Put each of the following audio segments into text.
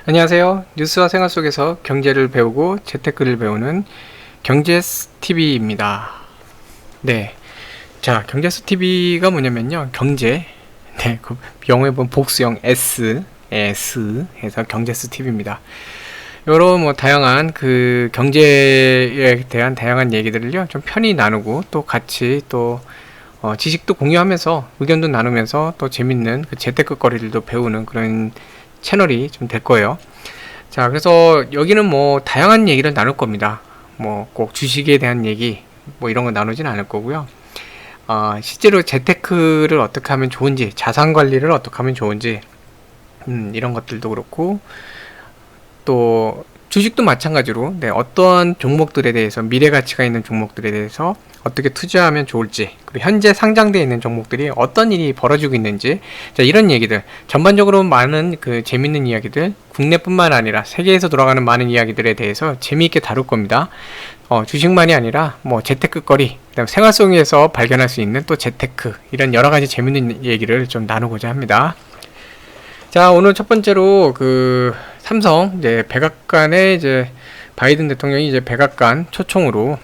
안녕하세요. 뉴스와 생활 속에서 경제를 배우고 재테크를 배우는 경제스TV입니다. 네. 자, 경제스TV가 뭐냐면요. 경제. 네. 그 영어에 보면 복수형 S 해서 경제스TV입니다. 여러 다양한 그 경제에 대한 다양한 얘기들을요. 좀 편히 나누고 또 같이 또 지식도 공유하면서 의견도 나누면서 또 재밌는 그 재테크 거리들도 배우는 그런 채널이 좀 될 거예요. 자, 그래서 여기는 다양한 얘기를 나눌 겁니다. 꼭 주식에 대한 얘기 이런 거 나누진 않을 거고요. 실제로 재테크를 어떻게 하면 좋은지, 자산 관리를 어떻게 하면 좋은지 이런 것들도 그렇고, 또 주식도 마찬가지로 어떠한 종목들에 대해서, 미래 가치가 있는 종목들에 대해서 어떻게 투자하면 좋을지, 그리고 현재 상장되어 있는 종목들이 어떤 일이 벌어지고 있는지, 자, 이런 얘기들, 전반적으로 많은 그 재밌는 이야기들, 국내뿐만 아니라 세계에서 돌아가는 많은 이야기들에 대해서 재미있게 다룰 겁니다. 주식만이 아니라 재테크거리, 그다음 생활 속에서 발견할 수 있는 또 재테크, 이런 여러 가지 재밌는 얘기를 좀 나누고자 합니다. 자, 오늘 첫 번째로 그 삼성 이제 백악관에 이제 바이든 대통령이 이제 백악관 초청으로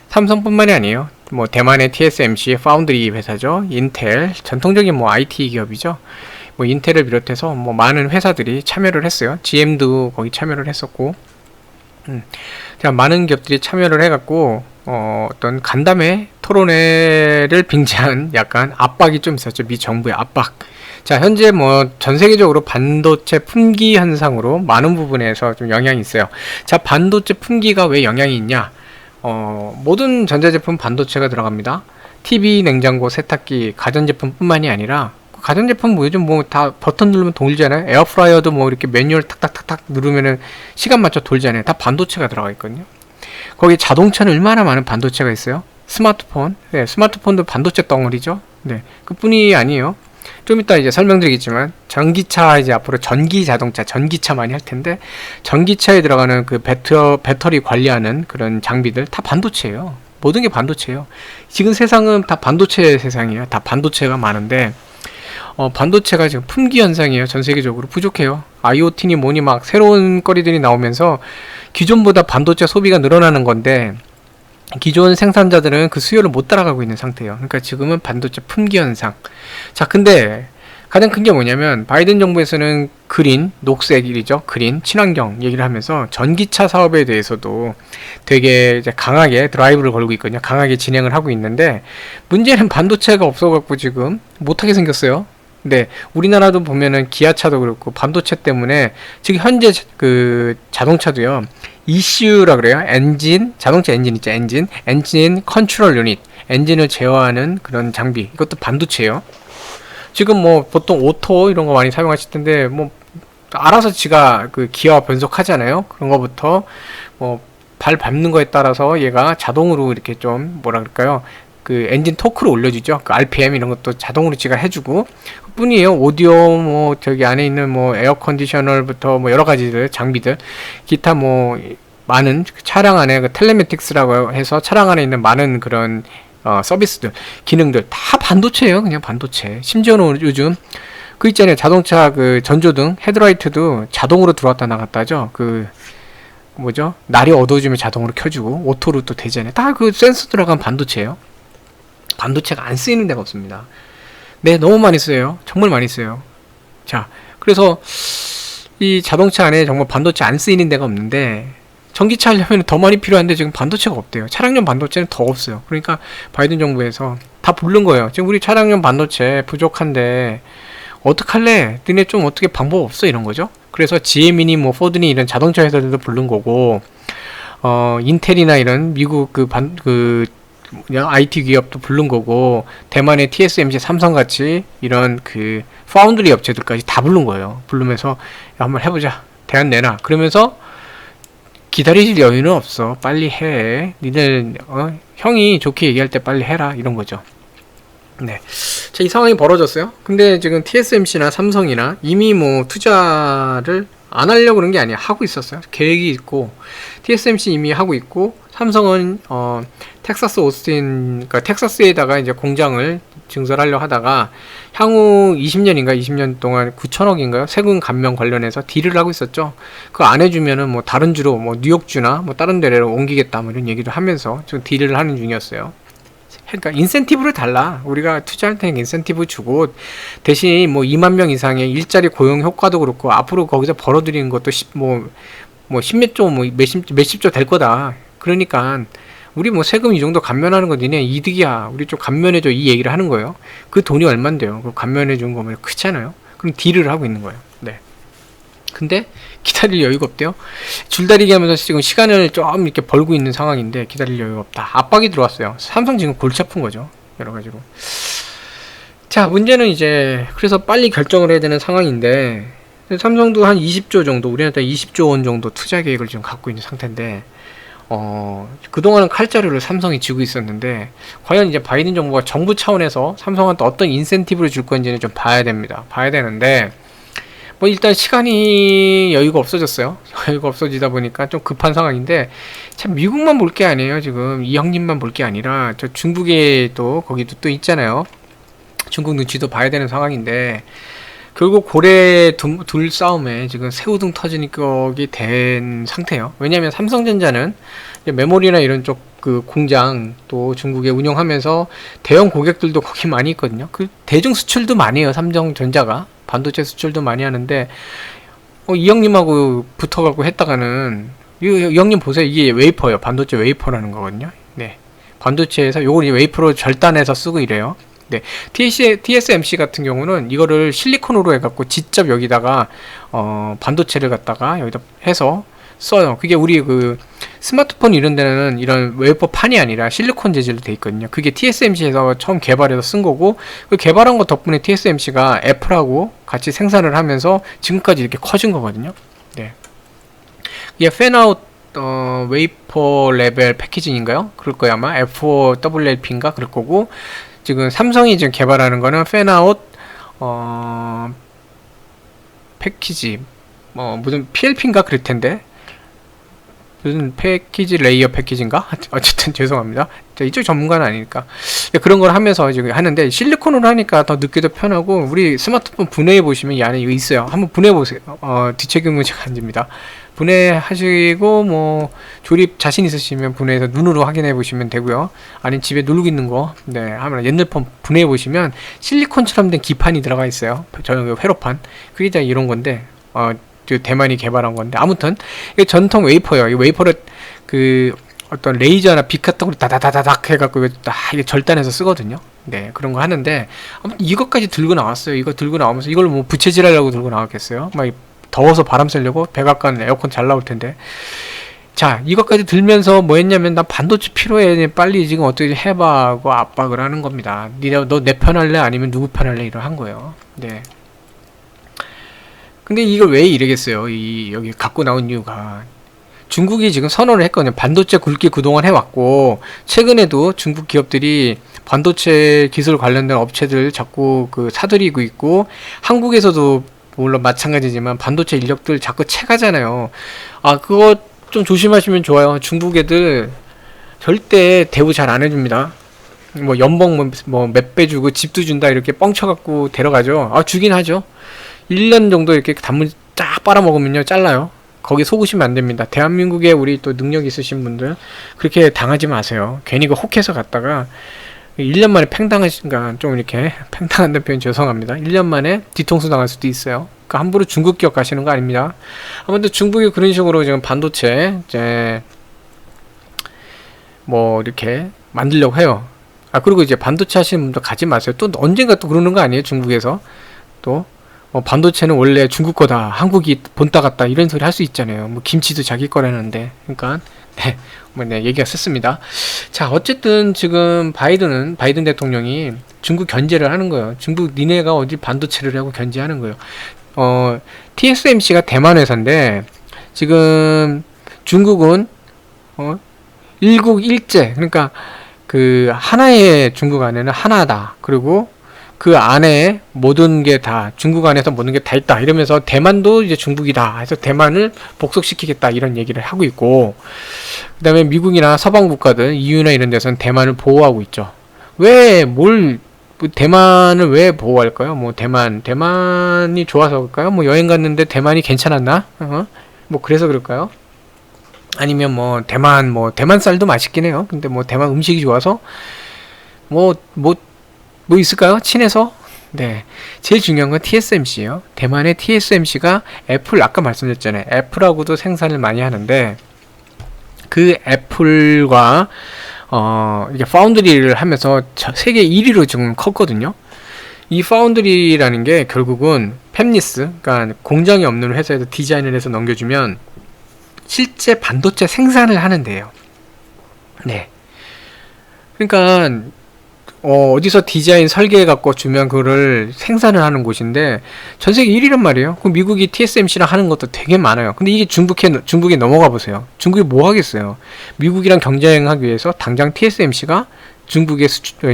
삼성뿐만이 아니에요. 대만의 TSMC 파운드리 회사죠. 인텔, 전통적인 IT 기업이죠. 인텔을 비롯해서 많은 회사들이 참여를 했어요. GM도 거기 참여를 했었고, 자, 많은 기업들이 참여를 해갖고 어떤 간담회 토론회를 빙자한 약간 압박이 좀 있었죠. 미 정부의 압박. 자, 현재 전 세계적으로 반도체 품귀 현상으로 많은 부분에서 좀 영향이 있어요. 자, 반도체 품귀가 왜 영향이 있냐? 모든 전자제품 반도체가 들어갑니다. TV, 냉장고, 세탁기, 가전제품뿐만이 아니라, 가전제품 요즘 다 버튼 누르면 돌잖아요. 에어프라이어도 이렇게 매뉴얼 탁탁탁탁 누르면은 시간 맞춰 돌잖아요. 다 반도체가 들어가 있거든요. 거기 자동차는 얼마나 많은 반도체가 있어요? 스마트폰, 스마트폰도 반도체 덩어리죠. 그뿐이 아니에요. 좀 이따 이제 설명드리겠지만, 전기차, 이제 앞으로 전기 자동차, 전기차 많이 할 텐데, 전기차에 들어가는 그 배터리 관리하는 그런 장비들 다 반도체예요. 모든 게 반도체예요. 지금 세상은 다 반도체 세상이에요. 다 반도체가 많은데, 반도체가 지금 품귀 현상이에요. 전 세계적으로 부족해요. IoT니 뭐니 새로운 거리들이 나오면서 기존보다 반도체 소비가 늘어나는 건데, 기존 생산자들은 그 수요를 못 따라가고 있는 상태예요. 그러니까 지금은 반도체 품귀 현상. 자, 근데 가장 큰 게 뭐냐면, 바이든 정부에서는 그린, 녹색이죠. 그린, 친환경 얘기를 하면서 전기차 사업에 대해서도 되게 이제 강하게 드라이브를 걸고 있거든요. 강하게 진행을 하고 있는데, 문제는 반도체가 없어갖고 지금 못하게 생겼어요. 네, 우리나라도 보면은 기아차도 그렇고 반도체 때문에 지금 현재 그 자동차도요, ECU라 그래요. 엔진, 자동차 엔진 있죠. 엔진 컨트롤 유닛, 엔진을 제어하는 그런 장비, 이것도 반도체예요. 지금 보통 오토 이런 거 많이 사용하실 텐데, 알아서 지가 그 기어 변속하잖아요. 그런 거부터 발 밟는 거에 따라서 얘가 자동으로 이렇게 좀 뭐라 그럴까요, 그 엔진 토크를 올려주죠. 그 RPM 이런 것도 자동으로 지가 해주고, 뿐이에요. 오디오 저기 안에 있는 에어 컨디셔널부터 여러 가지들 장비들, 기타 많은 차량 안에 그 텔레매틱스라고 해서 차량 안에 있는 많은 그런 서비스들, 기능들 다 반도체예요. 그냥 반도체. 심지어는 요즘 그 있잖아요. 자동차 그 전조등 헤드라이트도 자동으로 들어왔다 나갔다 하죠. 그 뭐죠? 날이 어두워지면 자동으로 켜주고 오토로 또 되잖아요. 다 그 센서 들어간 반도체예요. 반도체가 안 쓰이는 데가 없습니다. 네, 너무 많이 써요. 정말 많이 써요. 자, 그래서 이 자동차 안에 정말 반도체 안 쓰이는 데가 없는데, 전기차 하려면 더 많이 필요한데 지금 반도체가 없대요. 차량용 반도체는 더 없어요. 그러니까 바이든 정부에서 다 부른 거예요. 지금 우리 차량용 반도체 부족한데 어떡할래? 너네 좀 어떻게 방법 없어? 이런 거죠. 그래서 GM이니 포드니 이런 자동차 회사들도 부른 거고, 인텔이나 이런 미국 IT 기업도 부른 거고, 대만의 TSMC, 삼성같이 이런 그 파운드리 업체들까지 다 부른 거예요. 부르면서 한번 해보자, 대안 내놔. 그러면서 기다리실 여유는 없어, 빨리 해, 니들 형이 좋게 얘기할 때 빨리 해라, 이런 거죠. 네, 자, 이 상황이 벌어졌어요. 근데 지금 TSMC나 삼성이나 이미 투자를 안 하려고 그런 게 아니야. 하고 있었어요. 계획이 있고, TSMC 이미 하고 있고, 삼성은 텍사스 오스틴, 그러니까 텍사스에다가 이제 공장을 증설하려 하다가 향후 20년인가 20년 동안 9천억인가요? 세금 감면 관련해서 딜을 하고 있었죠. 그거 안 해주면은 뭐 다른 주로 뭐 뉴욕주나 뭐 다른 데로 옮기겠다 뭐 이런 얘기도 하면서 지금 딜을 하는 중이었어요. 그러니까 인센티브를 달라. 우리가 투자할 때는 인센티브 주고 대신 뭐 2만 명 이상의 일자리 고용 효과도 그렇고 앞으로 거기서 벌어들이는 것도 뭐 십몇 조 뭐 몇십 조 될 거다. 그러니까 우리 뭐 세금 이 정도 감면하는 거 니네 이득이야. 우리 좀 감면해줘 이 얘기를 하는 거예요. 그 돈이 얼만데요. 그 감면해 준 거면 크잖아요. 그럼 딜을 하고 있는 거예요. 네. 근데 기다릴 여유가 없대요. 줄다리기 하면서 지금 시간을 좀 이렇게 벌고 있는 상황인데 기다릴 여유가 없다. 압박이 들어왔어요. 삼성 지금 골치 아픈 거죠. 여러 가지로. 자, 문제는 이제 그래서 빨리 결정을 해야 되는 상황인데 삼성도 한 20조 정도, 우리나라 20조 원 정도 투자 계획을 지금 갖고 있는 상태인데 그동안은 칼자루를 삼성이 쥐고 있었는데 과연 이제 바이든 정부가 정부 차원에서 삼성한테 어떤 인센티브를 줄 건지는 좀 봐야 됩니다. 봐야 되는데 뭐 일단 시간이 여유가 없어졌어요. 여유가 없어지다 보니까 좀 급한 상황인데 참 미국만 볼 게 아니에요. 지금 이 형님만 볼 게 아니라 저 중국에 또 거기도 또 있잖아요. 중국 눈치도 봐야 되는 상황인데 결국 고래 둘 싸움에 지금 새우등 터지는 격이 된 상태예요. 왜냐하면 삼성전자는 메모리나 이런 쪽 그 공장 또 중국에 운영하면서 대형 고객들도 거기 많이 있거든요. 그 대중 수출도 많이 해요. 삼성전자가 반도체 수출도 많이 하는데 이 형님하고 붙어갖고 했다가는 이 형님 보세요. 이게 웨이퍼예요. 반도체 웨이퍼라는 거거든요. 네, 반도체에서 요걸 웨이퍼로 절단해서 쓰고 이래요. 네, TSMC 같은 경우는 이거를 실리콘으로 해갖고 직접 여기다가 반도체를 갖다가 여기다 해서 써요. 그게 우리 그 스마트폰 이런 데는 이런 웨이퍼 판이 아니라 실리콘 재질로 돼 있거든요. 그게 TSMC에서 처음 개발해서 쓴 거고 그 개발한 거 덕분에 TSMC가 애플하고 같이 생산을 하면서 지금까지 이렇게 커진 거거든요. 네, 이게 팬아웃 웨이퍼 레벨 패키징인가요? 그럴 거야 아마 F4WLP인가 그럴 거고 지금 삼성이 지금 개발하는 거는 팬아웃 패키지 무슨 PLP인가 그럴 텐데 무슨 패키지 레이어 패키지인가? 어쨌든 죄송합니다. 이쪽 전문가는 아니니까 그런 걸 하면서 지금 하는데 실리콘으로 하니까 더 느끼도 편하고 우리 스마트폰 분해해 보시면 이 안에 이거 있어요. 한번 분해해 보세요. 뒤책임은 제가 안 집니다. 분해하시고 뭐 조립 자신 있으시면 분해해서 눈으로 확인해 보시면 되고요. 아니면 집에 누르고 있는 거 하면 옛날 폰 분해해 보시면 실리콘처럼 된 기판이 들어가 있어요. 저는 회로판 그게 다 이런 건데 대만이 개발한 건데 아무튼 이게 전통 웨이퍼예요. 이 웨이퍼를 그 어떤 레이저나 빛 같은 걸로 다다다닥 해갖고 이게 절단해서 쓰거든요. 네, 그런 거 하는데 아무튼 이것까지 들고 나왔어요. 이거 들고 나오면서 이걸 뭐 부채질하려고 들고 나왔겠어요? 막 더워서 바람 쐬려고 백악관 에어컨 잘 나올 텐데. 자, 이것까지 들면서 뭐 했냐면 나 반도체 필요해. 빨리 지금 어떻게 해봐 하고 압박을 하는 겁니다. 너 내 편 할래? 아니면 누구 편 할래? 이러 한 거예요. 네. 근데 이걸 왜 이러겠어요? 여기 갖고 나온 이유가 중국이 지금 선언을 했거든요. 반도체 굵기 그동안 해왔고 최근에도 중국 기업들이 반도체 기술 관련된 업체들 자꾸 사들이고 있고 한국에서도 물론 마찬가지지만 반도체 인력들 자꾸 채가잖아요. 그거 좀 조심하시면 좋아요. 중국 애들 절대 대우 잘 안 해줍니다. 뭐 연봉 뭐 몇 배 주고 집도 준다 이렇게 뻥쳐갖고 데려가죠. 주긴 하죠. 1년 정도 이렇게 단문 쫙 빨아먹으면요 잘라요. 거기 속으시면 안 됩니다. 대한민국에 우리 또 능력 있으신 분들 그렇게 당하지 마세요. 괜히 혹해서 갔다가 1년 만에 팽당하신가 좀 이렇게 팽당한다는 표현 죄송합니다. 1년 만에 뒤통수 당할 수도 있어요. 그러니까 함부로 중국 기업 가시는 거 아닙니다. 아무튼 중국이 그런 식으로 지금 반도체 이제 뭐 이렇게 만들려고 해요. 그리고 이제 반도체 하시는 분들 가지 마세요. 또 언젠가 또 그러는 거 아니에요? 중국에서 또 반도체는 원래 중국 거다, 한국이 본따 같다 이런 소리 할 수 있잖아요. 뭐 김치도 자기 거라는데, 그러니까 얘기가 셌습니다. 자, 어쨌든 지금 바이든 대통령이 중국 견제를 하는 거예요. 중국 니네가 어디 반도체를 하고 견제하는 거예요. TSMC가 대만 회사인데 지금 중국은 일국 일제, 그러니까 그 하나의 중국 안에는 하나다. 그리고 그 안에 모든 게 다 중국 안에서 모든 게 다 있다 이러면서 대만도 이제 중국이다 해서 대만을 복속시키겠다 이런 얘기를 하고 있고, 그 다음에 미국이나 서방 국가들 EU나 이런 데서는 대만을 보호하고 있죠. 왜 뭘 뭐 대만을 왜 보호할까요? 뭐 대만이 좋아서 그럴까요? 뭐 여행 갔는데 대만이 괜찮았나? 뭐 그래서 그럴까요? 아니면 대만 쌀도 맛있긴 해요. 근데 뭐 대만 음식이 좋아서 뭐 있을까요? 친해서? 네. 제일 중요한 건 TSMC예요. 대만의 TSMC가 애플, 아까 말씀드렸잖아요. 애플하고도 생산을 많이 하는데, 그 애플과, 이게 파운드리를 하면서 세계 1위로 지금 컸거든요. 이 파운드리라는 게 결국은 팹리스, 그러니까 공장이 없는 회사에서 디자인을 해서 넘겨주면 실제 반도체 생산을 하는데요. 네. 그러니까 어디서 디자인 설계해 갖고 주면 그거를 생산을 하는 곳인데 전 세계 1위란 말이에요. 그 미국이 TSMC랑 하는 것도 되게 많아요. 근데 이게 중국에 넘어가 보세요. 중국이 뭐 하겠어요? 미국이랑 경쟁하기 위해서 당장 TSMC가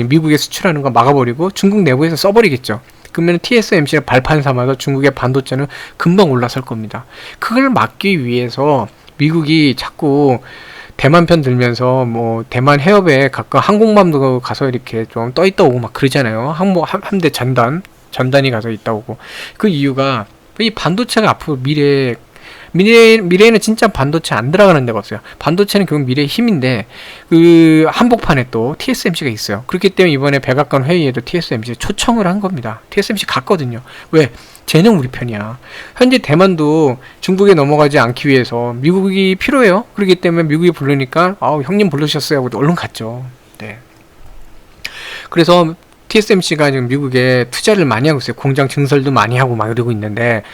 미국에 수출하는 거 막아버리고 중국 내부에서 써버리겠죠. 그러면 TSMC를 발판 삼아서 중국의 반도체는 금방 올라설 겁니다. 그걸 막기 위해서 미국이 자꾸 대만 편 들면서 뭐 대만 해협에 가끔 항공모함도 가서 이렇게 좀 떠 있다 오고 막 그러잖아요. 함대 전단이 가서 있다 오고. 그 이유가 이 반도체가 앞으로 미래에는 진짜 반도체 안 들어가는 데가 없어요. 반도체는 결국 미래의 힘인데 그 한복판에 또 TSMC가 있어요. 그렇기 때문에 이번에 백악관 회의에도 TSMC 초청을 한 겁니다. TSMC 갔거든요. 왜? 쟤는 우리 편이야. 현재 대만도 중국에 넘어가지 않기 위해서 미국이 필요해요. 그렇기 때문에 미국이 부르니까 형님 부르셨어요 하고 얼른 갔죠. 네. 그래서 TSMC가 지금 미국에 투자를 많이 하고 있어요. 공장 증설도 많이 하고 막 이러고 있는데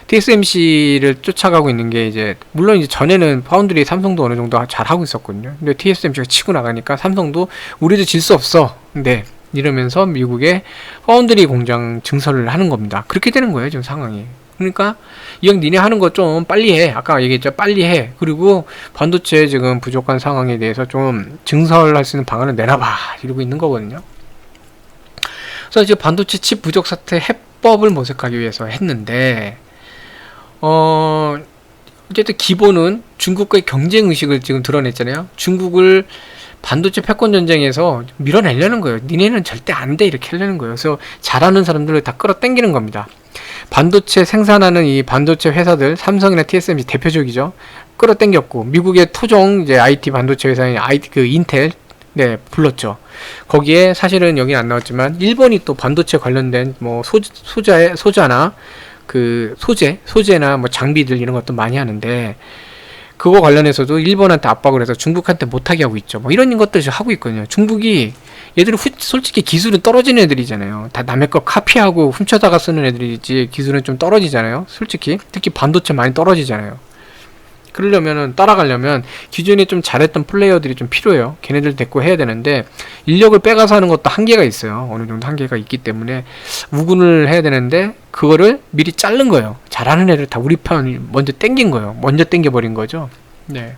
TSMC를 쫓아가고 있는 게 이제 물론 이제 전에는 파운드리 삼성도 어느 정도 잘 하고 있었거든요. 근데 TSMC가 치고 나가니까 삼성도 우리도 질 수 없어. 근데 이러면서 미국에 파운드리 공장 증설을 하는 겁니다. 그렇게 되는 거예요, 지금 상황이. 그러니까 이형 니네 하는 거 좀 빨리 해. 아까 얘기했죠, 빨리 해. 그리고 반도체 지금 부족한 상황에 대해서 좀 증설할 수 있는 방안을 내놔봐. 이러고 있는 거거든요. 그래서 이제 반도체 칩 부족 사태 해법을 모색하기 위해서 했는데 어쨌든 기본은 중국과의 경쟁 의식을 지금 드러냈잖아요. 중국을 반도체 패권 전쟁에서 밀어내려는 거예요. 니네는 절대 안 돼 이렇게 하려는 거예요. 그래서 잘하는 사람들을 다 끌어당기는 겁니다. 반도체 생산하는 이 반도체 회사들, 삼성이나 TSMC 대표적이죠. 끌어당겼고 미국의 토종 이제 IT 반도체 회사인 인텔 불렀죠. 거기에 사실은 여기 안 나왔지만 일본이 또 반도체 관련된 뭐 소자나 그 소재나 뭐 장비들 이런 것도 많이 하는데 그거 관련해서도 일본한테 압박을 해서 중국한테 못하게 하고 있죠. 뭐 이런 것들 하고 있거든요. 중국이 얘들은 솔직히 기술은 떨어지는 애들이잖아요. 다 남의 거 카피하고 훔쳐다가 쓰는 애들이지 기술은 좀 떨어지잖아요. 솔직히 특히 반도체 많이 떨어지잖아요. 그러려면은 따라가려면 기존에 좀 잘했던 플레이어들이 좀 필요해요. 걔네들 데리고 해야 되는데 인력을 빼가서 하는 것도 한계가 있어요. 어느 정도 한계가 있기 때문에 우군을 해야 되는데 그거를 미리 자른 거예요. 잘하는 애들 다 우리 편 먼저 땡긴 거예요. 먼저 땡겨버린 거죠. 네.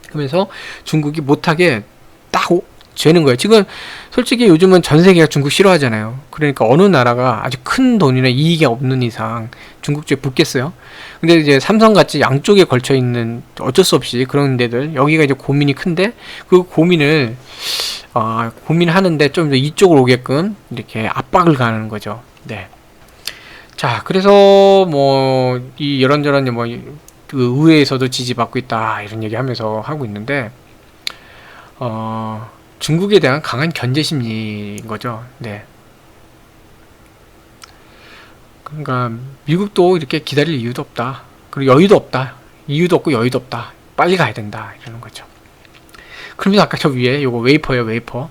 그러면서 중국이 못하게 딱 죄는 거예요. 지금 솔직히 요즘은 전 세계가 중국 싫어하잖아요. 그러니까 어느 나라가 아주 큰 돈이나 이익이 없는 이상 중국 쪽에 붙겠어요. 근데 이제 삼성같이 양쪽에 걸쳐 있는 어쩔 수 없이 그런 데들 여기가 이제 고민이 큰데 그 고민을 고민하는데 좀 더 이쪽으로 오게끔 이렇게 압박을 가하는 거죠. 네. 자, 그래서 뭐 이 이런저런 뭐 그 의회에서도 지지받고 있다 이런 얘기하면서 하고 있는데 중국에 대한 강한 견제 심리인 거죠. 네. 그러니까 미국도 이렇게 기다릴 이유도 없다. 그리고 여유도 없다. 이유도 없고 여유도 없다. 빨리 가야 된다. 이러는 거죠. 그러면 아까 저 위에 요거 웨이퍼예요, 웨이퍼.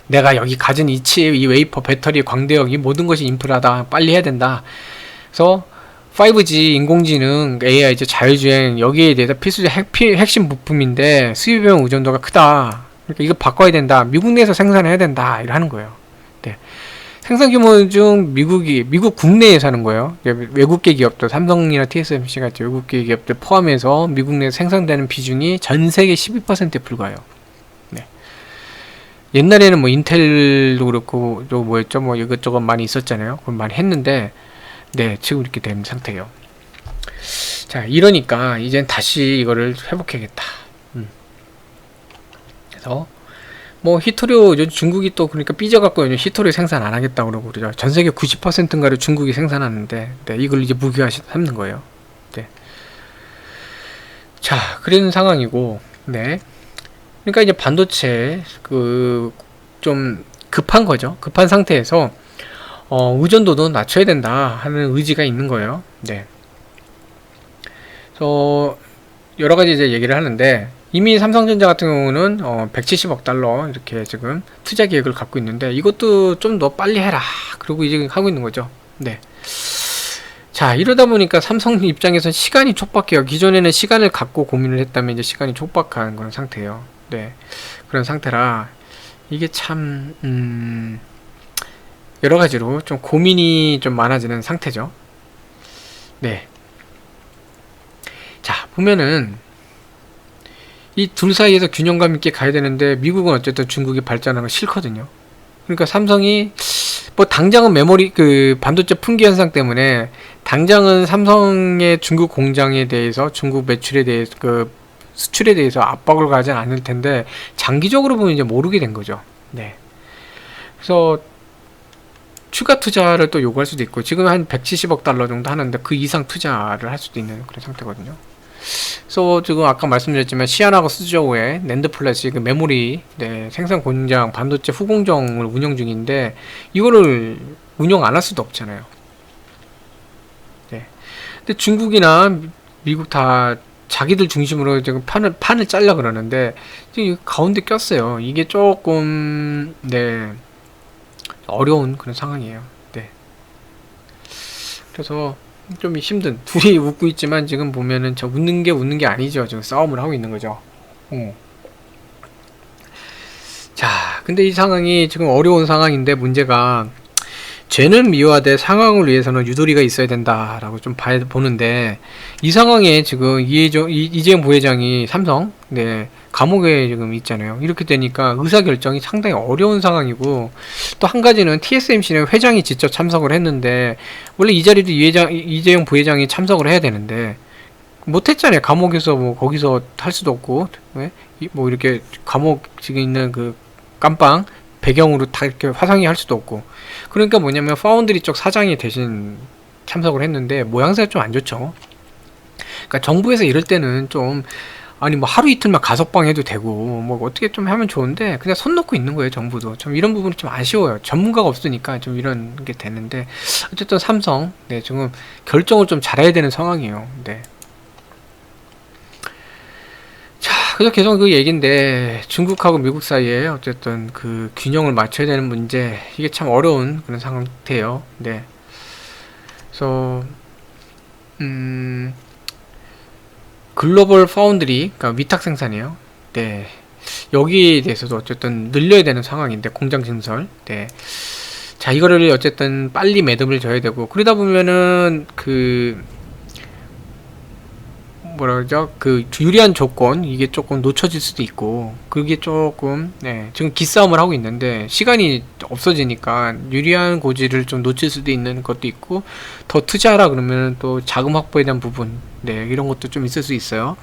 내가 여기 가진 이 칩, 이 웨이퍼, 배터리, 광대역, 이 모든 것이 인프라다. 빨리 해야 된다. 그래서 5G, 인공지능, AI, 이제 자율주행 여기에 대해서 필수적 핵심 부품인데 수입에 의존도가 크다. 그러니까 이거 바꿔야 된다. 미국 내에서 생산해야 된다. 이렇게 하는 거예요. 네. 생산 규모 중 미국 국내에서 하는 거예요. 외국계 기업들, 삼성이나 TSMC 같은 외국계 기업들 포함해서 미국 내에서 생산되는 비중이 전 세계 12%에 불과해요. 네. 옛날에는 뭐 인텔도 그렇고 또 뭐였죠? 뭐 이것저것 많이 있었잖아요. 그걸 많이 했는데 네, 지금 이렇게 된 상태예요. 자, 이러니까 이젠 다시 이거를 회복해야겠다. 그래서 뭐 히토류 요즘 중국이 또 그러니까 삐져갖고 요즘 히토류 생산 안 하겠다고 그러고 그러죠. 전 세계 90%인가를 중국이 생산하는데, 네, 이걸 이제 무기화 삼는 거예요. 네. 자, 그런 상황이고, 네. 그러니까 이제 반도체 좀 급한 거죠. 급한 상태에서 의존도도 낮춰야 된다 하는 의지가 있는 거예요. 네. 그래서 여러 가지 이제 얘기를 하는데, 이미 삼성전자 같은 경우는 170억 달러 이렇게 지금 투자 계획을 갖고 있는데, 이것도 좀 더 빨리 해라 그러고 이제 하고 있는 거죠. 네. 자, 이러다 보니까 삼성 입장에선 시간이 촉박해요. 기존에는 시간을 갖고 고민을 했다면 이제 시간이 촉박한 그런 상태예요. 네. 그런 상태라 이게 참 여러 가지로 좀 고민이 좀 많아지는 상태죠. 네. 자, 보면은 이 둘 사이에서 균형감 있게 가야 되는데, 미국은 어쨌든 중국이 발전하는 거 싫거든요. 그러니까 삼성이 뭐 당장은 메모리 반도체 품귀 현상 때문에 당장은 삼성의 중국 공장에 대해서, 중국 매출에 대해서, 수출에 대해서 압박을 가진 않을 텐데, 장기적으로 보면 이제 모르게 된 거죠. 네. 그래서 추가 투자를 또 요구할 수도 있고, 지금 한 170억 달러 정도 하는데 그 이상 투자를 할 수도 있는 그런 상태거든요. 그래서 지금 아까 말씀드렸지만 시안하고 수저우에 낸드 플래시 메모리, 네, 생산 공장, 반도체 후공정을 운영 중인데, 이거를 운영 안 할 수도 없잖아요. 네. 근데 중국이나 미국 다 자기들 중심으로 지금 판을 잘라 그러는데, 지금 가운데 꼈어요. 이게 조금, 네, 어려운 그런 상황이에요. 네. 그래서 좀 힘든, 둘이 웃고 있지만 지금 보면은 저 웃는 게 아니죠. 지금 싸움을 하고 있는 거죠. 자, 근데 이 상황이 지금 어려운 상황인데, 문제가 죄는 미워하되 상황을 위해서는 유도리가 있어야 된다라고 좀 보는데, 이 상황에 지금 이재용 부회장이 삼성, 네, 감옥에 지금 있잖아요. 이렇게 되니까 의사결정이 상당히 어려운 상황이고, 또 한 가지는 TSMC는 회장이 직접 참석을 했는데, 원래 이 자리도 이재용 부회장이 참석을 해야 되는데 못했잖아요. 감옥에서 뭐 거기서 할 수도 없고, 네? 뭐 이렇게 감옥 지금 있는 그 깜빵 배경으로 다 이렇게 화상이 할 수도 없고. 그러니까 뭐냐면 파운드리 쪽 사장이 대신 참석을 했는데 모양새가 좀 안 좋죠. 그러니까 정부에서 이럴 때는 좀, 아니 뭐 하루 이틀만 가석방 해도 되고 뭐 어떻게 좀 하면 좋은데, 그냥 손 놓고 있는 거예요. 정부도 좀 이런 부분이 좀 아쉬워요. 전문가가 없으니까 좀 이런 게 되는데, 어쨌든 삼성, 네, 지금 결정을 좀 잘해야 되는 상황이에요. 네. 자, 그래서 계속 그 얘기인데, 중국하고 미국 사이에 어쨌든 그 균형을 맞춰야 되는 문제, 이게 참 어려운 그런 상태예요. 네. 그래서 글로벌 파운드리, 그러니까 위탁 생산이에요. 네. 여기에 대해서도 어쨌든 늘려야 되는 상황인데, 공장 증설. 네. 자, 이거를 어쨌든 빨리 매듭을 져야 되고, 그러다 보면은 뭐라 그러죠? 유리한 조건, 이게 조금 놓쳐질 수도 있고, 그게 조금, 네, 지금 기싸움을 하고 있는데, 시간이 없어지니까 유리한 고지를 좀 놓칠 수도 있는 것도 있고, 더 투자하라 그러면 또 자금 확보에 대한 부분, 네, 이런 것도 좀 있을 수 있어요.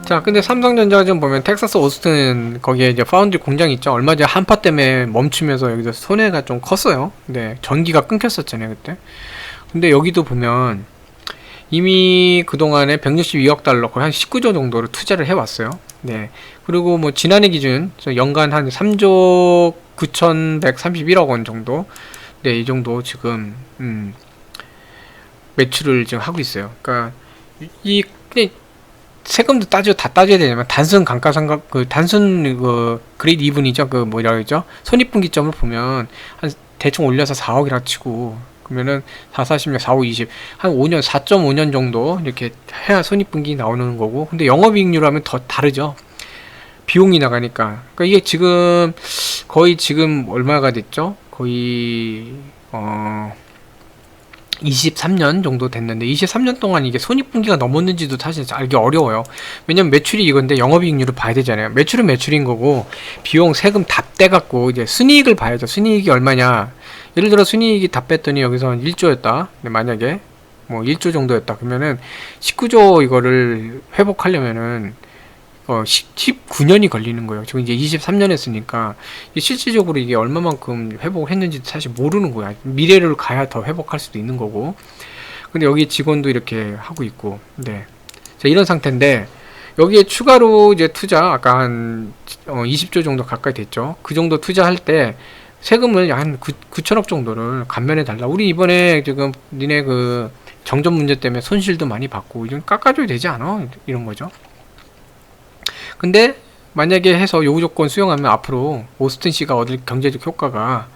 자, 근데 삼성전자가 좀 보면 텍사스 오스틴 거기에 이제 파운드리 공장 있죠. 얼마 전에 한파 때문에 멈추면서 여기서 손해가 좀 컸어요. 네, 전기가 끊겼었잖아요, 그때. 근데 여기도 보면 이미 그동안에 162억 달러, 거의 한 19조 정도를 투자를 해왔어요. 네. 그리고 뭐 지난해 기준 연간 한 3조 9,131억 원 정도, 네, 이 정도 지금 매출을 지금 하고 있어요. 그러니까 그냥 세금도 다 따져야 되냐면, 단순 감가상각, 단순 그레이드 이븐이죠. 뭐라 그러죠? 손익분기점을 보면 한 대충 올려서 4억이라 치고, 그러면은 4, 40년, 4, 5, 20, 한 5년, 4.5년 정도 이렇게 해야 손익분기 나오는 거고, 근데 영업이익률 하면 더 다르죠. 비용이 나가니까. 그러니까 이게 지금 거의 지금 얼마가 됐죠? 거의 23년 정도 됐는데 23년 동안 이게 손익분기가 넘었는지도 사실 알기 어려워요. 왜냐면 매출이 이건데 영업이익률을 봐야 되잖아요. 매출은 매출인 거고 비용 세금 다 떼갖고 이제 순이익을 봐야죠. 순이익이 얼마냐. 예를 들어 순이익이 다 뺐더니 여기서 1조였다. 근데 만약에 뭐 1조 정도였다. 그러면은 19조 이거를 회복하려면은 19년이 걸리는 거예요. 지금 이제 23년 했으니까 실질적으로 이게 얼마만큼 회복을 했는지 사실 모르는 거야. 미래를 가야 더 회복할 수도 있는 거고. 근데 여기 직원도 이렇게 하고 있고, 네. 자, 이런 상태인데 여기에 추가로 이제 투자 아까 한 20조 정도 가까이 됐죠. 그 정도 투자할 때 세금을 한 9천억 정도를 감면해 달라. 우리 이번에 지금 니네 그 정전 문제 때문에 손실도 많이 받고 이건 깎아줘야 되지 않아? 이런 거죠. 근데 만약에 해서 요구 조건 수용하면 앞으로 오스틴 씨가 얻을 경제적 효과가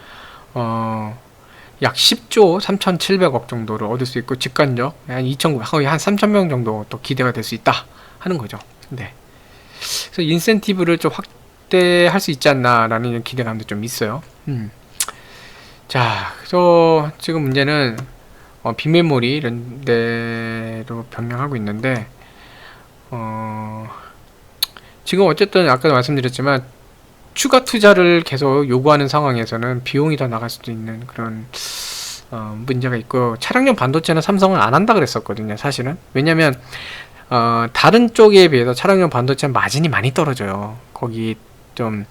약 10조 3,700억 정도를 얻을 수 있고 직관적 한 2,900 거의 한 3,000명 정도 또 기대가 될 수 있다 하는 거죠. 네. 그래서 인센티브를 좀 확대할 수 있지 않나라는 기대감도 좀 있어요. 자, 그래서 지금 문제는 빅메모리 이런 데로 변경하고 있는데 지금 어쨌든 아까도 말씀드렸지만 추가 투자를 계속 요구하는 상황에서는 비용이 더 나갈 수도 있는 그런 문제가 있고 차량용 반도체는 삼성은 안 한다 그랬었거든요. 사실은 왜냐면 다른 쪽에 비해서 차량용 반도체는 마진이 많이 떨어져요. 거기 좀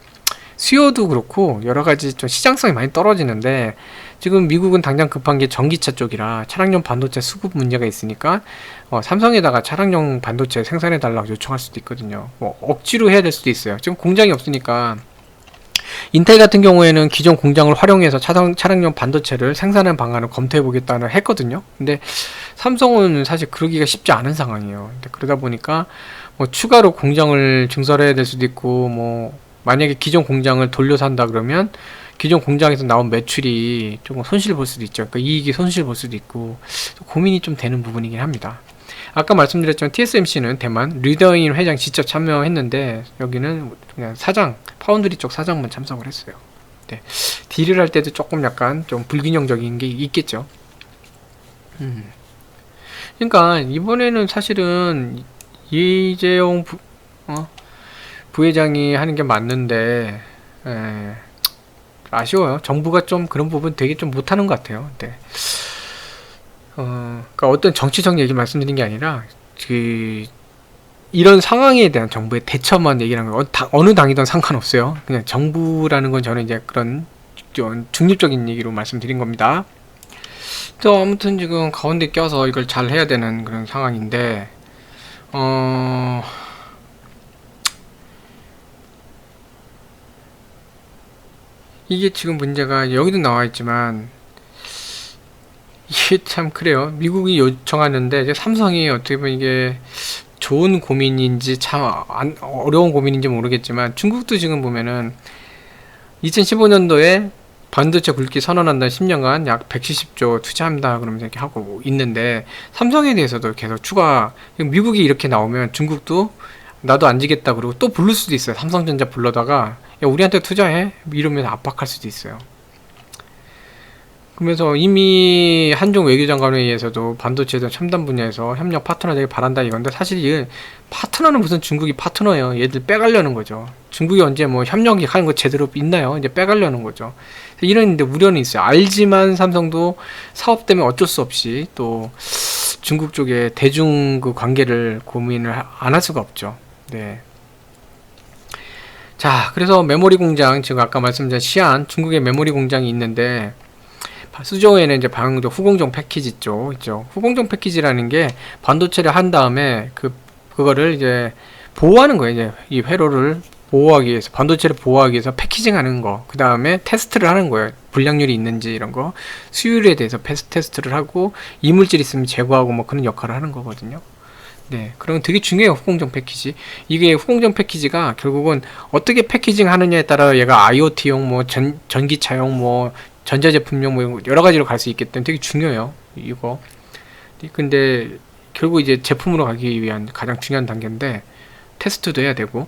수요도 그렇고 여러 가지 좀 시장성이 많이 떨어지는데 지금 미국은 당장 급한 게 전기차 쪽이라 차량용 반도체 수급 문제가 있으니까 삼성에다가 차량용 반도체 생산해 달라고 요청할 수도 있거든요. 뭐 억지로 해야 될 수도 있어요. 지금 공장이 없으니까 인텔 같은 경우에는 기존 공장을 활용해서 차량용 반도체를 생산하는 방안을 검토해 보겠다는 했거든요. 근데 삼성은 사실 그러기가 쉽지 않은 상황이에요. 근데 그러다 보니까 뭐 추가로 공장을 증설해야 될 수도 있고 뭐 만약에 기존 공장을 돌려서 한다 그러면 기존 공장에서 나온 매출이 조금 손실 볼 수도 있죠. 그러니까 이익이 손실 볼 수도 있고 고민이 좀 되는 부분이긴 합니다. 아까 말씀드렸지만 TSMC는 대만 류더인 회장 직접 참여했는데 여기는 그냥 사장 파운드리 쪽 사장만 참석을 했어요. 네. 딜을 할 때도 조금 약간 좀 불균형적인 게 있겠죠. 그러니까 이번에는 사실은 이재용 부회장이 하는 게 맞는데 아쉬워요. 정부가 좀 그런 부분 되게 좀 못하는 것 같아요. 네. 그러니까 어떤 정치적 얘기 말씀드린 게 아니라 이런 상황에 대한 정부의 대처만 얘기하는 거예요. 어느 당이든 상관없어요. 그냥 정부라는 건 저는 이제 그런 좀 중립적인 얘기로 말씀드린 겁니다. 또 아무튼 지금 가운데 껴서 이걸 잘 해야 되는 그런 상황인데 이게 지금 문제가 여기도 나와 있지만 이게 참 그래요. 미국이 요청하는데 이제 삼성이 어떻게 보면 이게 좋은 고민인지 참 어려운 고민인지 모르겠지만 중국도 지금 보면은 2015년도에 반도체 굵기 선언한다는 10년간 약 170조 투자한다 그러면서 이렇게 하고 있는데 삼성에 대해서도 계속 추가 미국이 이렇게 나오면 중국도 나도 안 지겠다 그러고 또 부를 수도 있어요. 삼성전자 불러다가 야 우리한테 투자해 이러면서 압박할 수도 있어요. 그러면서 이미 한중 외교장관회의에서도 반도체 등 첨단 분야에서 협력 파트너 되길 바란다 이건데 사실 이 파트너는 무슨 중국이 파트너예요. 얘들 빼가려는 거죠. 중국이 언제 뭐 협력이 하는 거 제대로 있나요? 이제 빼가려는 거죠. 이런 우려는 있어요. 알지만 삼성도 사업 때문에 어쩔 수 없이 또 중국 쪽에 대중 그 관계를 고민을 안 할 수가 없죠. 네. 자, 그래서 메모리 공장 지금 아까 말씀드린 시안 중국의 메모리 공장이 있는데 수조에는 이제 방금 후공정 패키지 쪽 있죠. 후공정 패키지라는 게 반도체를 한 다음에 그거를 이제 보호하는 거예요. 이제 이 회로를 보호하기 위해서 반도체를 보호하기 위해서 패키징하는 거. 그 다음에 테스트를 하는 거예요. 불량률이 있는지 이런 거 수율에 대해서 테스트를 하고 이물질 있으면 제거하고 뭐 그런 역할을 하는 거거든요. 네, 그럼 되게 중요해요. 후공정 패키지. 이게 후공정 패키지가 결국은 어떻게 패키징 하느냐에 따라 얘가 IoT용 뭐 전기차용 뭐 전자제품용 뭐 여러 가지로 갈 수 있기 때문에 되게 중요해요. 이거. 근데 결국 이제 제품으로 가기 위한 가장 중요한 단계인데 테스트도 해야 되고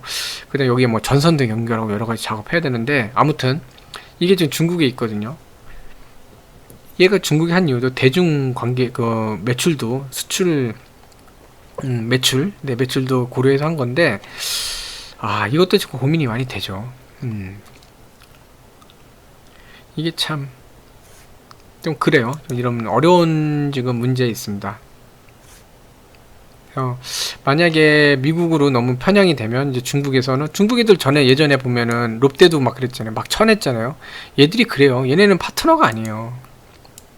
그다음 여기에 뭐 전선도 연결하고 여러 가지 작업해야 되는데 아무튼 이게 지금 중국에 있거든요. 얘가 중국에 한 이유도 대중 관계 그 매출도 수출 매출 매출도 고려해서 한 건데 이것도 지금 고민이 많이 되죠. 이게 참 좀 그래요. 좀 이런 어려운 지금 문제 있습니다. 만약에 미국으로 너무 편향이 되면 이제 중국에서는 중국 애들 전에 예전에 보면은 롯데도 막 그랬잖아요. 막 쳐냈잖아요. 얘들이 그래요. 얘네는 파트너가 아니에요.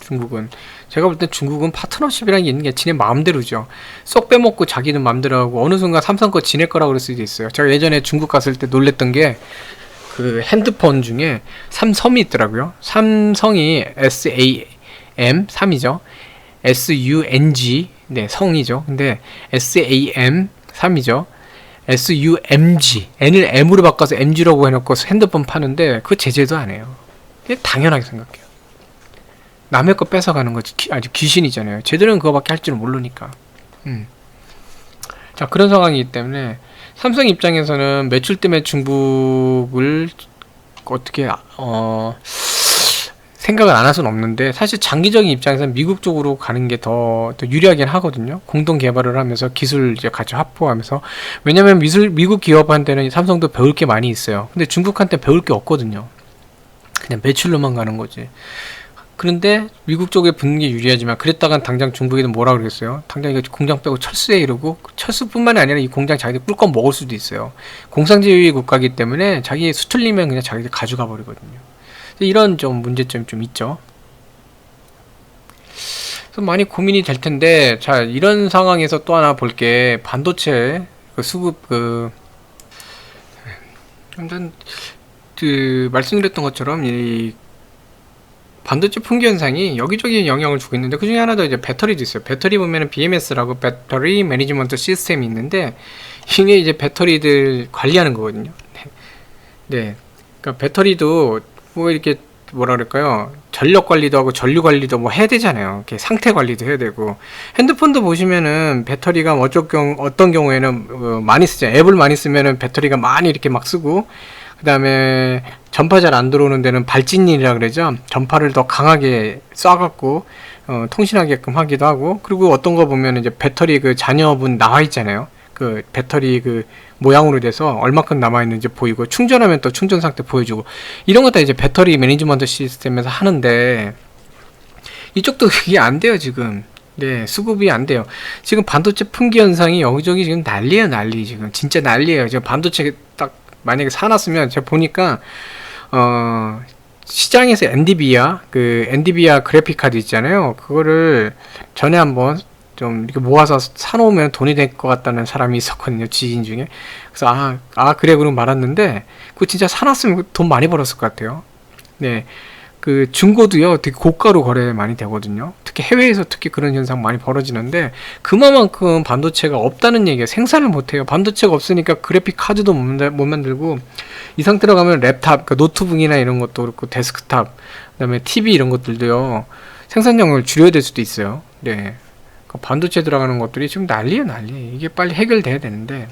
중국은 제가 볼 땐 중국은 파트너십이라는 게 있는 게 지네 마음대로죠. 쏙 빼먹고 자기는 마음대로 하고 어느 순간 삼성 거 지네 거라고 그럴 수도 있어요. 제가 예전에 중국 갔을 때 놀랬던 게 그 핸드폰 중에 삼섬이 있더라고요. 삼성이 SAM 3이죠. SUNG 네 성이죠. 근데 SAM 3이죠. SUMG N을 M으로 바꿔서 MG라고 해놓고 핸드폰 파는데 그거 제재도 안 해요. 당연하게 생각해요. 남의 거 뺏어가는 거 아주 귀신이잖아요. 쟤들은 그거밖에 할 줄은 모르니까. 자, 그런 상황이기 때문에 삼성 입장에서는 매출 때문에 중국을 어떻게 생각을 안 할 수는 없는데, 사실 장기적인 입장에서는 미국 쪽으로 가는 게 더 유리하긴 하거든요. 공동 개발을 하면서 기술 이제 같이 확보하면서. 왜냐면 미국 기업한테는 삼성도 배울 게 많이 있어요. 근데 중국한테 배울 게 없거든요. 그냥 매출로만 가는 거지. 그런데 미국 쪽에 붙는 게 유리하지만, 그랬다간 당장 중국에는 뭐라 그러겠어요? 당장 이거 공장 빼고 철수해 이러고, 철수뿐만이 아니라 이 공장 자기들 꿀꺽 먹을 수도 있어요. 공산주의 국가이기 때문에 자기 수틀리면 그냥 자기들 가져가 버리거든요. 이런 좀 문제점이 좀 있죠. 그래서 많이 고민이 될 텐데, 자, 이런 상황에서 또 하나 볼 게, 반도체 수급 일단 말씀드렸던 것처럼 이 반도체 품귀 현상이 여기저기 영향을 주고 있는데, 그 중에 하나 더 이제 배터리도 있어요. 배터리 보면은 BMS라고 배터리 매니지먼트 시스템이 있는데, 이게 이제 배터리들 관리하는 거거든요. 네. 그러니까 배터리도 뭐 이렇게 뭐라 그럴까요? 전력 관리도 하고 전류 관리도 뭐 해야 되잖아요. 이렇게 상태 관리도 해야 되고. 핸드폰도 보시면은 배터리가 어떤 경우에는 많이 쓰죠. 앱을 많이 쓰면은 배터리가 많이 이렇게 막 쓰고, 그 다음에 전파 잘 안 들어오는 데는 발진이라 그러죠. 전파를 더 강하게 쏴갖고 통신하게끔 하기도 하고. 그리고 어떤 거 보면 이제 배터리 그 잔여분 나와 있잖아요. 그 배터리 그 모양으로 돼서 얼마큼 남아있는지 보이고, 충전하면 또 충전 상태 보여주고, 이런 거 다 이제 배터리 매니지먼트 시스템에서 하는데, 이쪽도 그게 안 돼요 지금. 네, 수급이 안 돼요. 지금 반도체 품귀 현상이 여기저기 지금 난리예요, 난리. 지금 진짜 난리예요. 지금 반도체 딱 만약에 사놨으면, 제가 보니까 시장에서 엔비디아 그래픽 카드 있잖아요. 그거를 전에 한번 좀 이렇게 모아서 사놓으면 돈이 될 것 같다는 사람이 있었거든요, 지인 중에. 그래서 그래 그러고 말았는데, 그거 진짜 사놨으면 돈 많이 벌었을 것 같아요. 네, 그 중고도요 되게 고가로 거래 많이 되거든요. 특히 해외에서 특히 그런 현상 많이 벌어지는데, 그만큼 반도체가 없다는 얘기예요. 생산을 못해요. 반도체가 없으니까 그래픽 카드도 못 만들고, 이 상태로 가면 랩탑, 그러니까 노트북이나 이런 것도 그렇고 데스크탑, 그다음에 TV 이런 것들도요 생산량을 줄여야 될 수도 있어요. 네. 반도체 들어가는 것들이 지금 난리예요, 난리. 이게 빨리 해결돼야 되는데,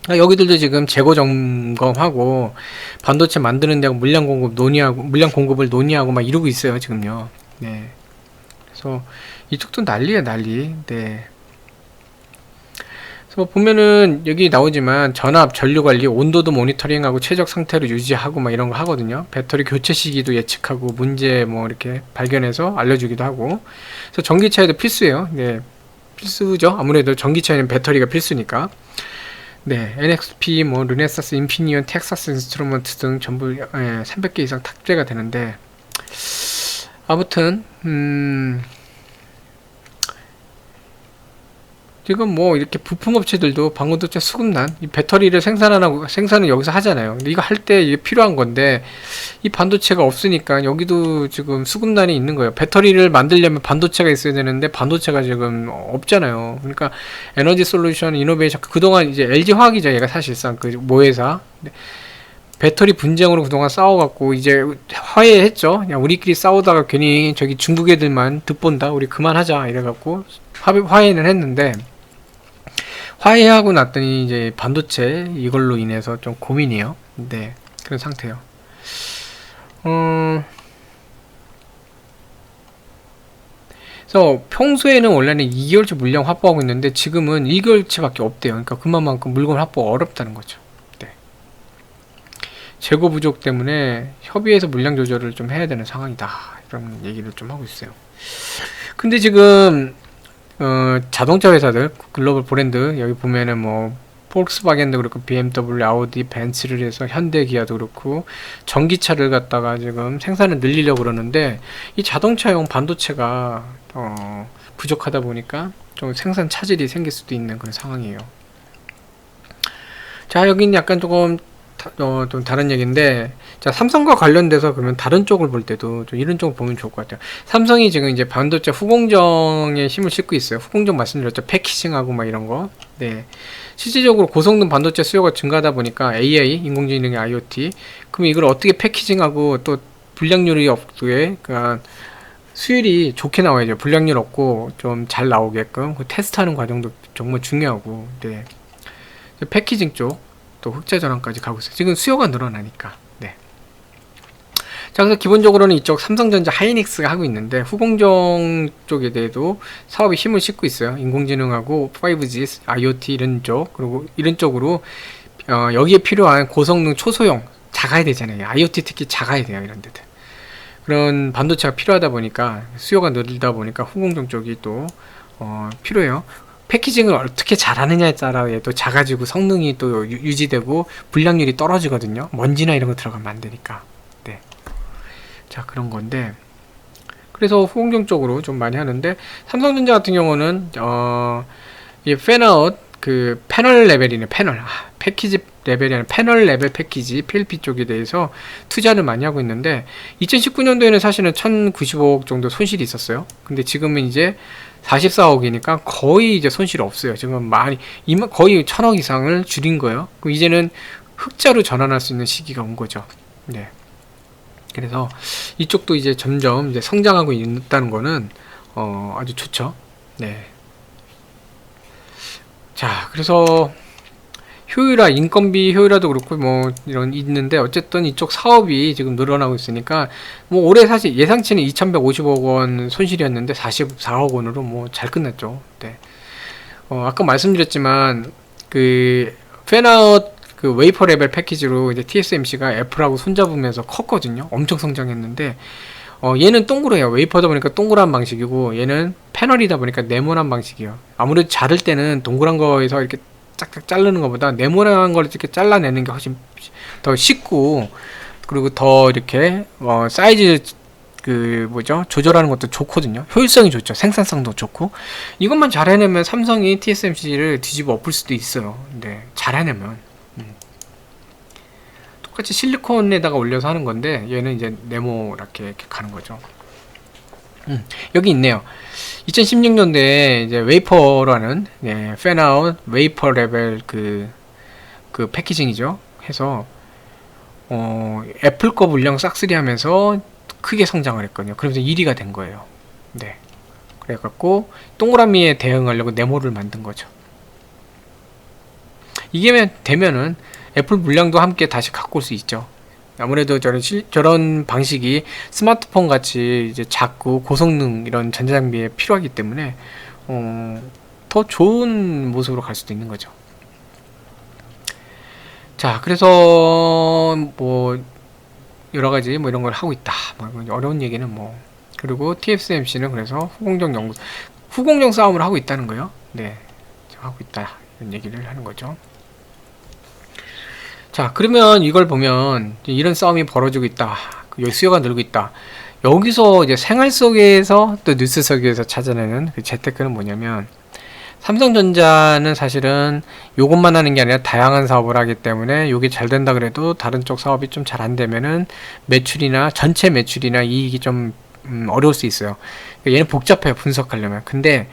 여기들도 지금 재고 점검하고 반도체 만드는 데하고 물량 공급을 논의하고 막 이러고 있어요, 지금요. 네. 그래서 이쪽도 난리예요, 난리. 네. 그래서 보면은 여기 나오지만 전압, 전류 관리, 온도도 모니터링하고 최적 상태로 유지하고 막 이런 거 하거든요. 배터리 교체 시기도 예측하고 문제 뭐 이렇게 발견해서 알려주기도 하고. 그래서 전기차에도 필수예요. 네, 필수죠. 아무래도 전기차에는 배터리가 필수니까. 네, NXP, 뭐 르네사스, 인피니온, 텍사스 인스트루먼트 등 전부 300개 이상 탑재가 되는데, 아무튼 지금 뭐 이렇게 부품 업체들도 반도체 수급난, 이 배터리를 생산을 여기서 하잖아요. 근데 이거 할 때 이게 필요한 건데, 이 반도체가 없으니까 여기도 지금 수급난이 있는 거예요. 배터리를 만들려면 반도체가 있어야 되는데 반도체가 지금 없잖아요. 그러니까 에너지 솔루션 이노베이션, 그동안 이제 LG 화학이죠, 얘가 사실상 그 모회사. 배터리 분쟁으로 그동안 싸워갖고 이제 화해했죠. 그냥 우리끼리 싸우다가 괜히 저기 중국 애들만 득본다, 우리 그만하자 이래갖고 화해는 했는데, 화해하고 났더니 이제 반도체 이걸로 인해서 좀 고민이에요. 네, 그런 상태예요. 그래서 평소에는 원래는 2개월치 물량 확보하고 있는데 지금은 1개월치밖에 없대요. 그러니까 그만큼 물건 확보가 어렵다는 거죠. 네. 재고 부족 때문에 협의해서 물량 조절을 좀 해야 되는 상황이다. 이런 얘기를 좀 하고 있어요. 근데 지금 자동차 회사들, 글로벌 브랜드 여기 보면은 뭐 폴크스바겐도 그렇고 BMW, 아우디, 벤츠를 해서 현대, 기아도 그렇고 전기차를 갖다가 지금 생산을 늘리려고 그러는데 이 자동차용 반도체가 부족하다 보니까 좀 생산 차질이 생길 수도 있는 그런 상황이에요. 자, 여기는 약간 조금 좀 다른 얘기인데, 자, 삼성과 관련돼서 그러면 다른 쪽을 볼 때도 좀 이런 쪽을 보면 좋을 것 같아요. 삼성이 지금 이제 반도체 후공정에 힘을 싣고 있어요. 후공정 말씀드렸죠. 패키징하고 막 이런 거. 네. 실질적으로 고성능 반도체 수요가 증가하다 보니까 AI, 인공지능의 IoT, 그럼 이걸 어떻게 패키징하고 또 불량률이 없게, 그러니까 수율이 좋게 나와야죠. 불량률 없고 좀 잘 나오게끔 그 테스트하는 과정도 정말 중요하고, 네. 패키징 쪽 또 흑자 전환까지 가고 있어요. 지금 수요가 늘어나니까. 네. 자, 그래서 기본적으로는 이쪽 삼성전자 하이닉스가 하고 있는데 후공정 쪽에 대해도 사업이 힘을 싣고 있어요. 인공지능하고 5G, IoT 이런 쪽, 그리고 이런 쪽으로 여기에 필요한 고성능 초소형 작아야 되잖아요. IoT 특히 작아야 돼요. 이런 데들. 그런 반도체가 필요하다 보니까 수요가 늘다 보니까 후공정 쪽이 또 필요해요. 패키징을 어떻게 잘하느냐에 따라 얘도 작아지고 성능이 또 유지되고 불량률이 떨어지거든요. 먼지나 이런 거 들어가면 안 되니까. 네. 자, 그런 건데, 그래서 후공정 쪽으로 좀 많이 하는데, 삼성전자 같은 경우는 이 팬아웃 그 패널 레벨이네. 패키지 레벨이 아니라 패널 레벨 패키지 PLP 쪽에 대해서 투자를 많이 하고 있는데 2019년도에는 사실은 1095억 정도 손실이 있었어요. 근데 지금은 이제 44억이니까 거의 이제 손실이 없어요. 지금 많이 거의 1000억 이상을 줄인 거예요. 그럼 이제는 흑자로 전환할 수 있는 시기가 온 거죠. 네. 그래서 이쪽도 이제 점점 이제 성장하고 있다는 거는 아주 좋죠. 네. 자, 그래서 효율화, 인건비 효율화도 그렇고 뭐 이런 있는데 어쨌든 이쪽 사업이 지금 늘어나고 있으니까 뭐 올해 사실 예상치는 2150억 원 손실이었는데 44억 원으로 뭐 잘 끝났죠. 네. 아까 말씀드렸지만 그 팬아웃 그 웨이퍼 레벨 패키지로 이제 TSMC가 애플하고 손잡으면서 컸거든요. 엄청 성장했는데 얘는 동그래요. 웨이퍼다 보니까 동그란 방식이고 얘는 패널이다 보니까 네모난 방식이에요. 아무래도 자를 때는 동그란 거에서 이렇게 짝짝 자르는 것보다 네모난 걸 이렇게 잘라내는 게 훨씬 더 쉽고, 그리고 더 이렇게 사이즈 그 뭐죠 조절하는 것도 좋거든요. 효율성이 좋죠. 생산성도 좋고. 이것만 잘 해내면 삼성이 TSMC를 뒤집어 엎을 수도 있어요. 근데 잘 해내면 똑같이 실리콘에다가 올려서 하는 건데 얘는 이제 네모랗게 이렇게 가는 거죠. 여기 있네요. 2016년도에 이제 웨이퍼로 하는 팬아웃 웨이퍼 레벨 그 패키징이죠. 해서 애플 거 물량 싹쓸이 하면서 크게 성장을 했거든요. 그러면서 1위가 된 거예요. 네. 그래갖고 동그라미에 대응하려고 네모를 만든 거죠. 이게 되면은 애플 물량도 함께 다시 갖고 올 수 있죠. 아무래도 저런 방식이 스마트폰 같이 이제 작고 고성능 이런 전자장비에 필요하기 때문에 더 좋은 모습으로 갈 수도 있는 거죠. 자, 그래서 뭐 여러 가지 뭐 이런 걸 하고 있다. 뭐 어려운 얘기는 뭐. 그리고 TSMC는 그래서 후공정 싸움을 하고 있다는 거예요. 네, 하고 있다 이런 얘기를 하는 거죠. 자, 그러면 이걸 보면 이런 싸움이 벌어지고 있다. 여기 수요가 늘고 있다. 여기서 이제 생활 속에서 또 뉴스 속에서 찾아내는 그 재테크는 뭐냐면, 삼성전자는 사실은 요것만 하는 게 아니라 다양한 사업을 하기 때문에 요게 잘 된다 그래도 다른 쪽 사업이 좀 잘 안 되면은 매출이나 전체 매출이나 이익이 좀 어려울 수 있어요. 얘는 복잡해요, 분석하려면. 근데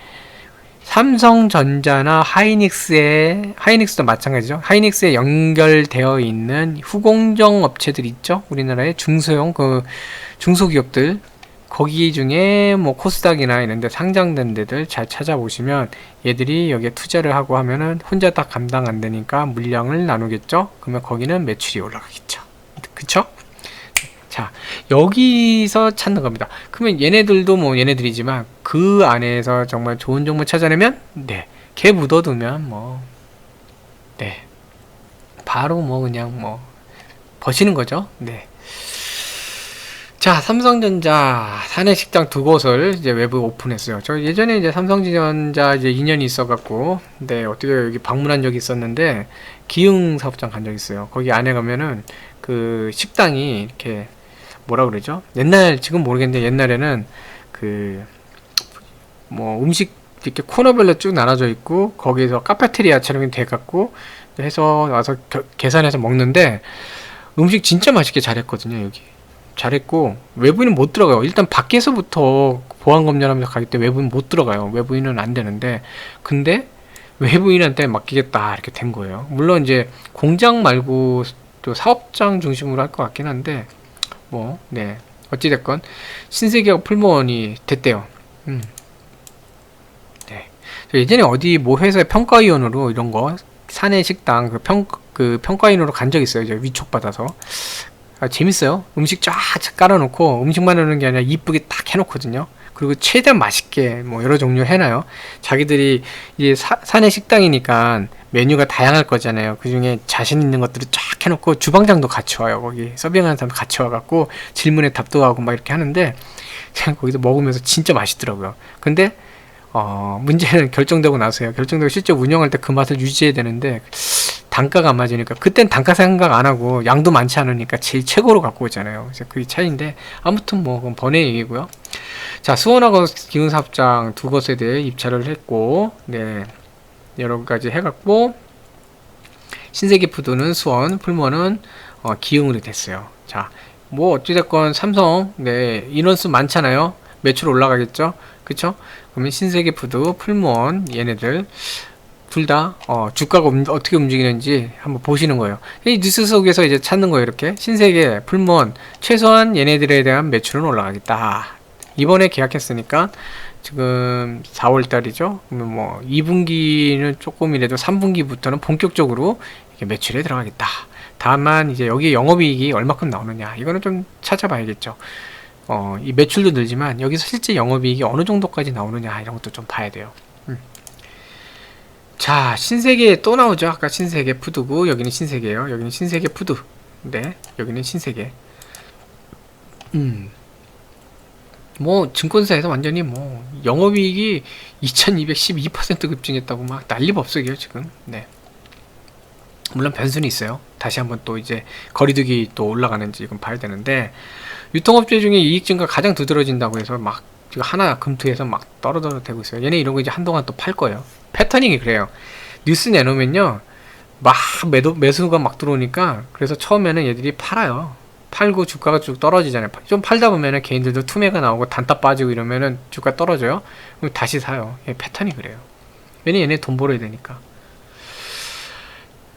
삼성전자나 하이닉스도 마찬가지죠. 하이닉스에 연결되어 있는 후공정 업체들 있죠. 우리나라의 중소형 중소기업들, 거기 중에 뭐 코스닥이나 이런 데 상장된 데들 잘 찾아보시면 얘들이 여기에 투자를 하고 하면은 혼자 다 감당 안 되니까 물량을 나누겠죠. 그러면 거기는 매출이 올라가겠죠. 그쵸? 잘 자, 여기서 찾는 겁니다. 그러면 얘네들도 뭐 얘네들이지만 그 안에서 정말 좋은 정보 찾아내면 네, 걔 묻어두면 뭐 네, 바로 뭐 그냥 뭐 버시는 거죠. 네. 자, 삼성전자 사내식당 두 곳을 이제 외부 오픈했어요. 저 예전에 이제 삼성전자 이제 인연이 있어갖고, 네, 어떻게 여기 방문한 적이 있었는데, 기흥 사업장 간 적이 있어요. 거기 안에 가면은 그 식당이 이렇게 뭐라 그러죠? 옛날, 지금 모르겠는데 옛날에는 그 뭐 음식 이렇게 코너별로 쭉 나눠져 있고, 거기서 카페테리아처럼 돼갖고, 해서 와서 계산해서 먹는데, 음식 진짜 맛있게 잘했거든요, 여기. 잘했고 외부인은 못 들어가요. 일단 밖에서부터 보안 검열하면서 가기 때문에 외부인 못 들어가요. 외부인은 안 되는데 근데 외부인한테 맡기겠다 이렇게 된 거예요. 물론 이제 공장 말고 또 사업장 중심으로 할 것 같긴 한데 뭐 네 어찌됐건 신세계가 풀무원이 됐대요. 네. 예전에 어디 뭐 회사의 평가위원으로 이런 거 사내 식당 그 평가위원으로 간 적 있어요. 이제 위촉 받아서. 아, 재밌어요. 음식 쫙 깔아놓고 음식만 하는 게 아니라 이쁘게 딱 해놓거든요. 그리고 최대한 맛있게 뭐 여러 종류 해놔요. 자기들이 이제 사내 식당이니까 메뉴가 다양할 거잖아요. 그 중에 자신 있는 것들을 쫙 해놓고 주방장도 같이 와요. 거기 서빙하는 사람 같이 와갖고 질문에 답도 하고 막 이렇게 하는데 그냥 거기서 먹으면서 진짜 맛있더라고요. 근데 문제는 결정되고 나서요. 결정되고 실제 운영할 때 그 맛을 유지해야 되는데 단가가 안 맞으니까 그땐 단가 생각 안 하고 양도 많지 않으니까 제일 최고로 갖고 오잖아요. 그래서 그게 차이인데 아무튼 뭐 그건 번외 얘기고요. 자, 수원하고 기흥사업장 두 곳에 대해 입찰을 했고 네 여러 가지 해갖고 신세계푸드는 수원, 풀무원은 기흥으로 됐어요. 자, 뭐 어찌됐건 삼성 네 인원수 많잖아요. 매출 올라가겠죠. 그쵸? 그러면 신세계푸드, 풀무원 얘네들 둘 다 주가가 어떻게 움직이는지 한번 보시는 거예요. 이 뉴스 속에서 이제 찾는 거예요. 이렇게 신세계, 풀무원 최소한 얘네들에 대한 매출은 올라가겠다. 이번에 계약했으니까 지금 4월 달이죠. 그러면 뭐 2분기는 조금이라도 3분기부터는 본격적으로 이렇게 매출에 들어가겠다. 다만 이제 여기 영업이익이 얼마큼 나오느냐 이거는 좀 찾아봐야겠죠. 이 매출도 늘지만 여기서 실제 영업이익이 어느 정도까지 나오느냐 이런 것도 좀 봐야 돼요. 자, 신세계 또 나오죠. 아까 신세계 푸드고 여기는 신세계예요. 여기는 신세계 푸드. 네, 여기는 신세계. 뭐 증권사에서 완전히 뭐 영업이익이 2212% 급증했다고 막 난리법석이에요 지금. 네. 물론 변수는 있어요. 다시 한번 또 이제 거리두기 또 올라가는지 이건 봐야 되는데 유통업체 중에 이익 증가 가장 두드러진다고 해서 막 지금 하나 금투해서 막 떨어지고 있어요. 얘네 이런 거 이제 한동안 또 팔 거예요. 패터닝이 그래요. 뉴스 내놓으면요 막 매수가 막 들어오니까 그래서 처음에는 얘들이 팔아요. 팔고 주가가 쭉 떨어지잖아요. 좀 팔다 보면은 개인들도 투매가 나오고 단타 빠지고 이러면은 주가 떨어져요. 그럼 다시 사요. 패턴이 그래요. 왜냐면 얘네 돈 벌어야 되니까.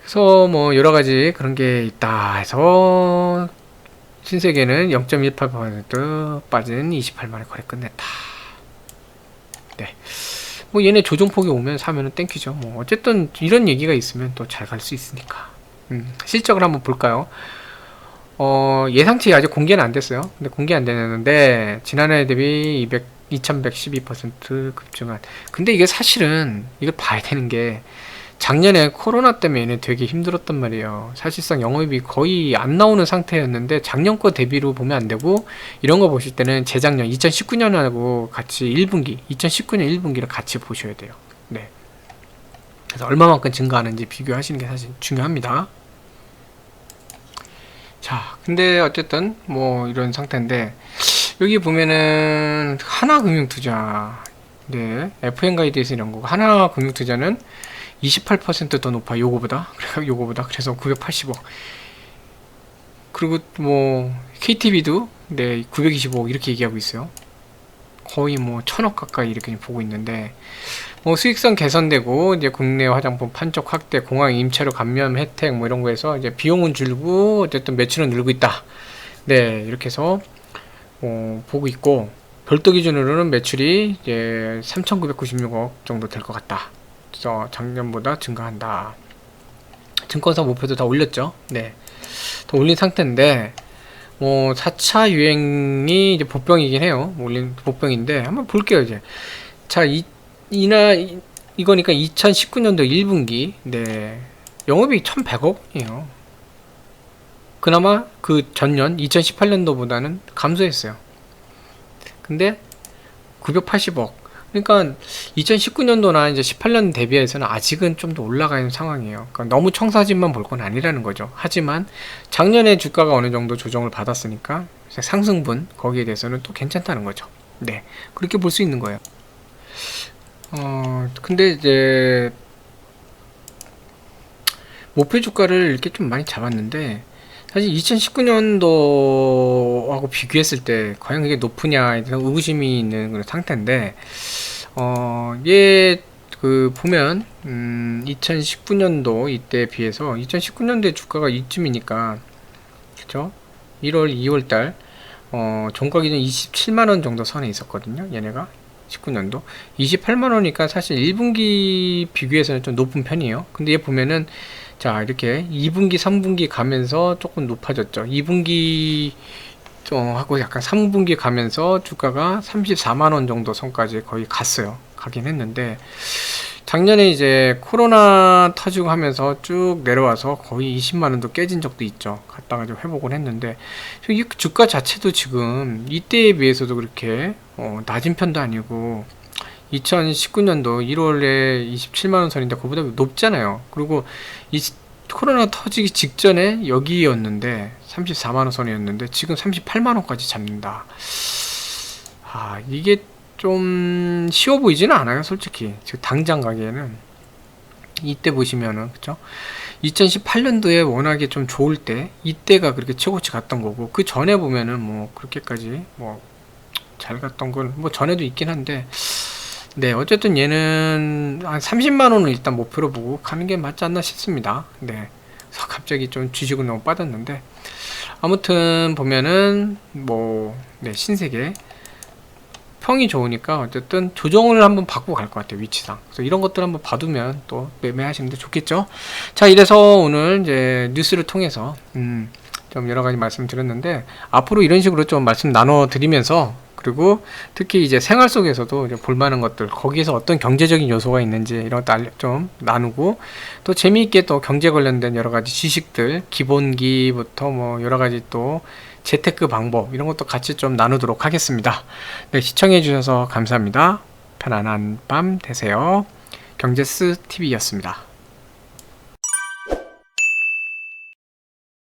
그래서 뭐 여러 가지 그런 게 있다 해서 신세계는 0.18% 빠진 28만원 거래 끝냈다. 네. 뭐 얘네 조정폭이 오면 사면은 땡큐죠. 뭐 어쨌든 이런 얘기가 있으면 또 잘 갈 수 있으니까. 실적을 한번 볼까요? 예상치 아직 공개는 안 됐어요. 근데 공개 안 되는데 지난해 대비 2112% 급증한. 근데 이게 사실은 이걸 봐야 되는 게 작년에 코로나 때문에 되게 힘들었단 말이에요. 사실상 영업이 거의 안 나오는 상태였는데 작년 거 대비로 보면 안 되고 이런 거 보실 때는 재작년 2019년하고 같이 1분기 2019년 1분기를 같이 보셔야 돼요. 네. 그래서 얼마만큼 증가하는지 비교하시는 게 사실 중요합니다. 자, 근데 어쨌든 뭐 이런 상태인데 여기 보면은 하나금융투자 네 FN가이드에서 이런 거고 하나금융투자는 28% 더 높아 요거보다 그래서 980억 그리고 뭐 KTB도 네 925억 이렇게 얘기하고 있어요. 거의 뭐 1000억 가까이 이렇게 보고 있는데 뭐 수익성 개선되고 이제 국내 화장품 판촉 확대 공항 임차료 감면 혜택 뭐 이런 거에서 이제 비용은 줄고 어쨌든 매출은 늘고 있다. 네 이렇게 해서 보고 있고 별도 기준으로는 매출이 이제 3,996억 정도 될 것 같다. 그래서 작년보다 증가한다. 증권사 목표도 다 올렸죠. 네, 더 올린 상태인데 뭐 4차 유행이 이제 복병이긴 해요. 올린 복병인데 한번 볼게요. 이제 자, 이거니까 2019년도 1분기 네 영업이 1,100억 원이에요. 그나마 그 전년 2018년도보다는 감소했어요. 근데 980억. 그러니까 2019년도나 이제 18년 대비해서는 아직은 좀 더 올라가 있는 상황이에요. 그러니까 너무 청사진만 볼 건 아니라는 거죠. 하지만 작년에 주가가 어느 정도 조정을 받았으니까 상승분 거기에 대해서는 또 괜찮다는 거죠. 네, 그렇게 볼 수 있는 거예요. 근데 이제 목표 주가를 이렇게 좀 많이 잡았는데 사실 2019년도하고 비교했을 때 과연 그게 높으냐 이런 의구심이 있는 그런 상태인데 얘 그 보면 2019년도 이때에 비해서 2019년도에 주가가 이쯤이니까 그쵸? 1월 2월달 종가 기준 27만원 정도 선에 있었거든요. 얘네가 19년도 28만원이니까 사실 1분기 비교해서는 좀 높은 편이에요. 근데 얘 보면은 자 이렇게 2분기 3분기 가면서 조금 높아졌죠. 2분기 하고 약간 3분기 가면서 주가가 34만원 정도 선까지 거의 갔어요. 가긴 했는데 작년에 이제 코로나 터지고 하면서 쭉 내려와서 거의 20만원도 깨진 적도 있죠. 갔다가 좀 회복을 했는데 이 주가 자체도 지금 이때에 비해서도 그렇게 낮은 편도 아니고 2019년도 1월에 27만원 선인데 그보다 높잖아요. 그리고 이 코로나 터지기 직전에 여기였는데 34만원 선이었는데 지금 38만원까지 잡는다. 이게 좀 쉬워 보이지는 않아요, 솔직히. 지금 당장 가기에는. 이때 보시면은, 그쵸? 2018년도에 워낙에 좀 좋을 때, 이때가 그렇게 최고치 갔던 거고, 그 전에 보면은 뭐, 그렇게까지, 뭐, 잘 갔던 건, 뭐, 전에도 있긴 한데, 네, 어쨌든 얘는 한 30만원을 일단 목표로 보고 가는 게 맞지 않나 싶습니다. 네. 그래서 갑자기 좀 주식을 너무 빠졌는데, 아무튼 보면은, 뭐, 네, 신세계. 평이 좋으니까 어쨌든 조정을 한번 받고 갈 것 같아요, 위치상. 그래서 이런 것들 한번 봐두면 또 매매하시는데 좋겠죠. 자, 이래서 오늘 이제 뉴스를 통해서 좀 여러 가지 말씀드렸는데 앞으로 이런 식으로 좀 말씀 나눠 드리면서 그리고 특히 이제 생활 속에서도 이제 볼만한 것들 거기에서 어떤 경제적인 요소가 있는지 이런 것도 좀 나누고 또 재미있게 또 경제 관련된 여러 가지 지식들 기본기부터 뭐 여러 가지 또 재테크 방법 이런 것도 같이 좀 나누도록 하겠습니다. 네, 시청해 주셔서 감사합니다. 편안한 밤 되세요. 경제스 TV였습니다.